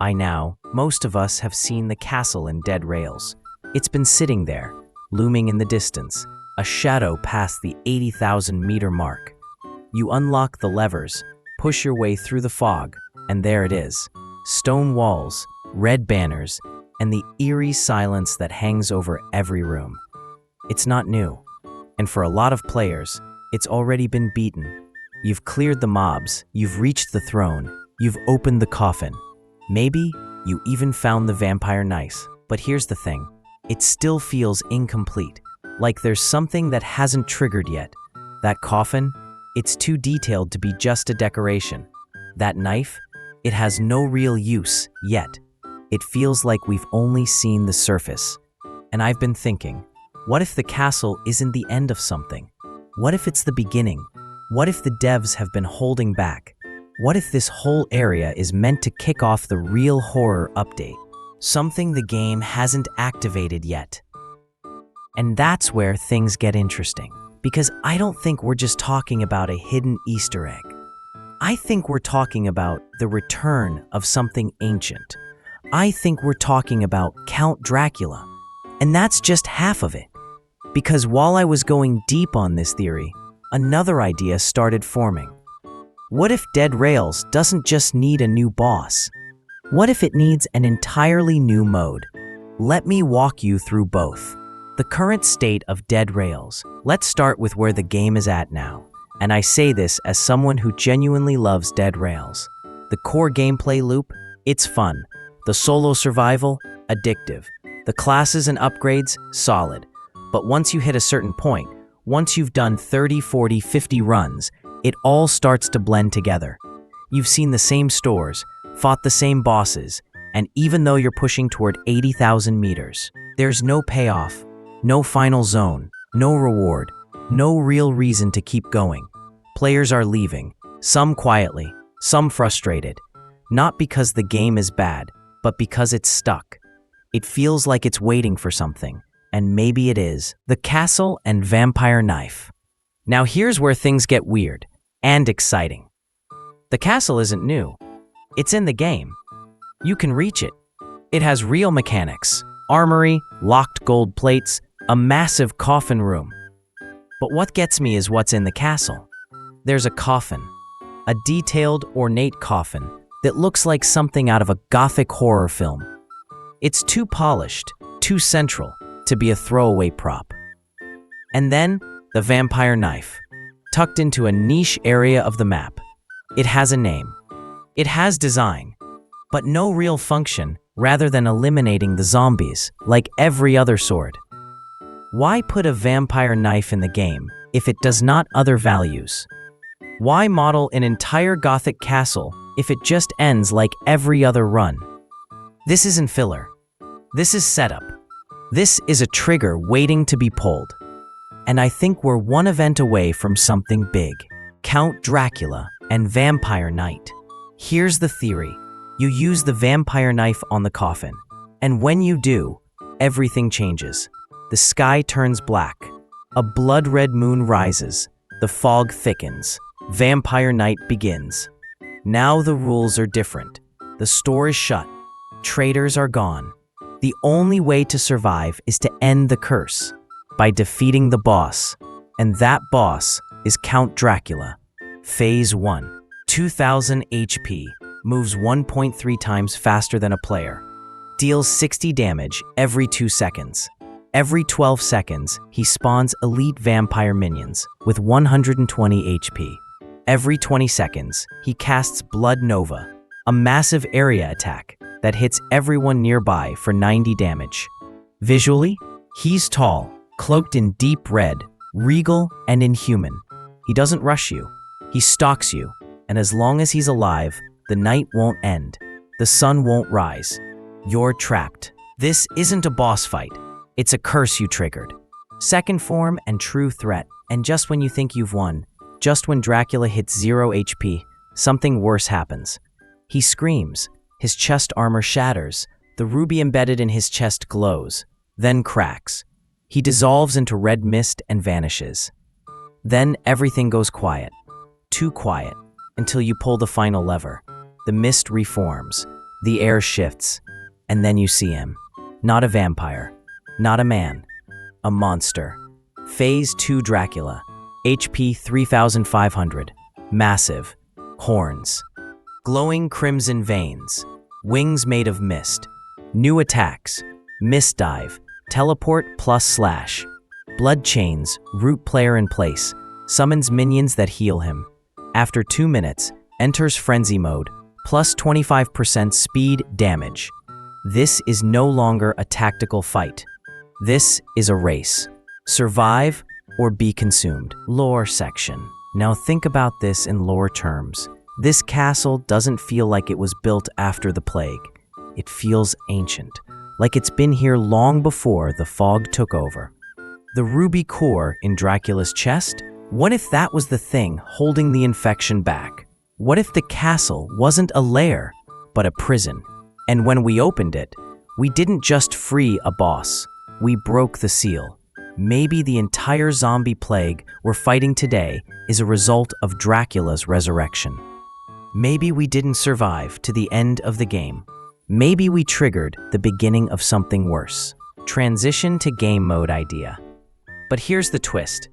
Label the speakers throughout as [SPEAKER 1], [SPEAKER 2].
[SPEAKER 1] By now, most of us have seen the castle in Dead Rails. It's been sitting there, looming in the distance, a shadow past the 80,000-meter mark. You unlock the levers, push your way through the fog, and there it is. Stone walls, red banners, and the eerie silence that hangs over every room. It's not new, and for a lot of players, it's already been beaten. You've cleared the mobs, you've reached the throne, you've opened the coffin. Maybe you even found the vampire knife. But here's the thing, it still feels incomplete, like there's something that hasn't triggered yet. That coffin, it's too detailed to be just a decoration. That knife, it has no real use yet. It feels like we've only seen the surface. And I've been thinking, what if the castle isn't the end of something? What if it's the beginning? What if the devs have been holding back? What if this whole area is meant to kick off the real horror update? Something the game hasn't activated yet. And that's where things get interesting. Because I don't think we're just talking about a hidden Easter egg. I think we're talking about the return of something ancient. I think we're talking about Count Dracula. And that's just half of it. Because while I was going deep on this theory, another idea started forming. What if Dead Rails doesn't just need a new boss? What if it needs an entirely new mode? Let me walk you through both. The current state of Dead Rails. Let's start with where the game is at now. And I say this as someone who genuinely loves Dead Rails. The core gameplay loop, it's fun. The solo survival, addictive. The classes and upgrades, solid. But once you hit a certain point, once you've done 30, 40, 50 runs, it all starts to blend together. You've seen the same stores, fought the same bosses, and even though you're pushing toward 80,000 meters, there's no payoff, no final zone, no reward, no real reason to keep going. Players are leaving, some quietly, some frustrated, not because the game is bad, but because it's stuck. It feels like it's waiting for something, and maybe it is. The castle and vampire knife. Now here's where things get weird and exciting. The castle isn't new. It's in the game. You can reach it. It has real mechanics, armory, locked gold plates, a massive coffin room. But what gets me is what's in the castle. There's a coffin, a detailed, ornate coffin that looks like something out of a gothic horror film. It's too polished, too central to be a throwaway prop. And then, the vampire knife, tucked into a niche area of the map. It has a name. It has design, but no real function rather than eliminating the zombies like every other sword. Why put a vampire knife in the game if it does not other values? Why model an entire gothic castle if it just ends like every other run? This isn't filler. This is setup. This is a trigger waiting to be pulled. And I think we're one event away from something big. Count Dracula and Vampire Knight. Here's the theory. You use the vampire knife on the coffin. And when you do, everything changes. The sky turns black. A blood-red moon rises. The fog thickens. Vampire Night begins. Now the rules are different. The store is shut. Traders are gone. The only way to survive is to end the curse by defeating the boss. And that boss is Count Dracula. Phase 1. 2000 HP. Moves 1.3 times faster than a player. Deals 60 damage every 2 seconds. Every 12 seconds, he spawns elite vampire minions with 120 HP. Every 20 seconds, he casts Blood Nova, a massive area attack that hits everyone nearby for 90 damage. Visually, he's tall, cloaked in deep red, regal, and inhuman. He doesn't rush you. He stalks you, and as long as he's alive, the night won't end. The sun won't rise. You're trapped. This isn't a boss fight. It's a curse you triggered. Second form and true threat. And just when you think you've won, just when Dracula hits 0 HP, something worse happens. He screams. His chest armor shatters. The ruby embedded in his chest glows, then cracks. He dissolves into red mist and vanishes. Then everything goes quiet. Too quiet, until you pull the final lever. The mist reforms. The air shifts, and then you see him. Not a vampire, not a man, a monster. Phase 2 Dracula, HP 3500, massive, horns, glowing crimson veins, wings made of mist, new attacks, mist dive, teleport plus slash, blood chains, root player in place, summons minions that heal him. After 2 minutes, enters frenzy mode, plus 25% speed damage. This is no longer a tactical fight. This is a race. Survive or be consumed. Lore section. Now think about this in lore terms. This castle doesn't feel like it was built after the plague. It feels ancient, like it's been here long before the fog took over. The ruby core in Dracula's chest? What if that was the thing holding the infection back? What if the castle wasn't a lair, but a prison? And when we opened it, we didn't just free a boss, we broke the seal. Maybe the entire zombie plague we're fighting today is a result of Dracula's resurrection. Maybe we didn't survive to the end of the game. Maybe we triggered the beginning of something worse. Transition to game mode idea. But here's the twist.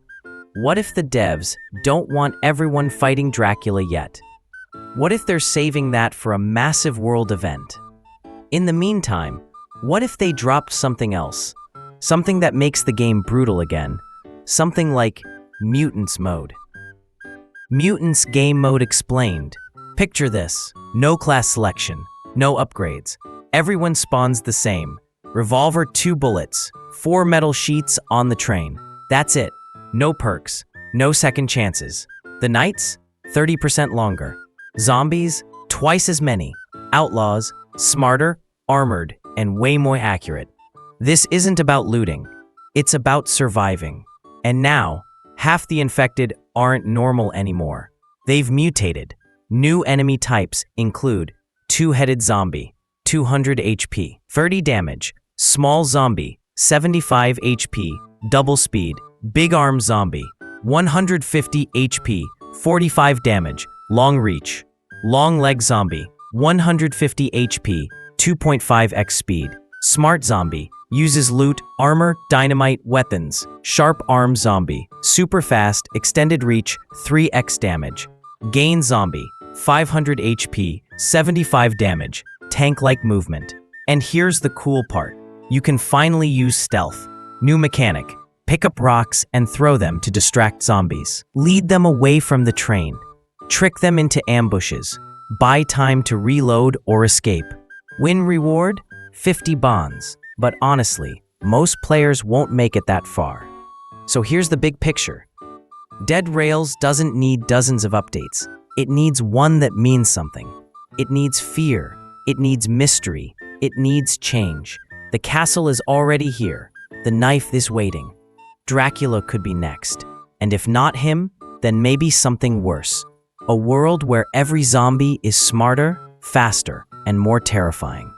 [SPEAKER 1] What if the devs don't want everyone fighting Dracula yet? What if they're saving that for a massive world event? In the meantime, what if they dropped something else? Something that makes the game brutal again. Something like Mutants Mode. Mutants Game Mode explained. Picture this. No class selection. No upgrades. Everyone spawns the same. Revolver 2 bullets. 4 metal sheets on the train. That's it. No perks. No second chances. The nights? 30% longer. Zombies? Twice as many. Outlaws? Smarter, armored, and way more accurate. This isn't about looting. It's about surviving. And now, half the infected aren't normal anymore. They've mutated. New enemy types include two-headed zombie, 200 HP, 30 damage, small zombie, 75 HP, double speed, big arm zombie, 150 HP, 45 damage, long reach, long leg zombie, 150 HP, 2.5x speed, smart zombie, uses loot, armor, dynamite, weapons, sharp arm zombie, super fast, extended reach, 3x damage, gain zombie, 500 HP, 75 damage, tank-like movement. And here's the cool part. You can finally use stealth. New mechanic. Pick up rocks and throw them to distract zombies. Lead them away from the train. Trick them into ambushes. Buy time to reload or escape. Win reward? 50 bonds. But honestly, most players won't make it that far. So here's the big picture. Dead Rails doesn't need dozens of updates. It needs one that means something. It needs fear. It needs mystery. It needs change. The castle is already here. The knife is waiting. Dracula could be next. And if not him, then maybe something worse. A world where every zombie is smarter, faster, and more terrifying.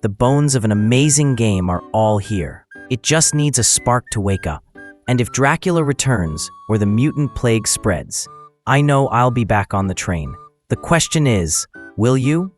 [SPEAKER 1] The bones of an amazing game are all here. It just needs a spark to wake up. And if Dracula returns, or the mutant plague spreads, I know I'll be back on the train. The question is, will you?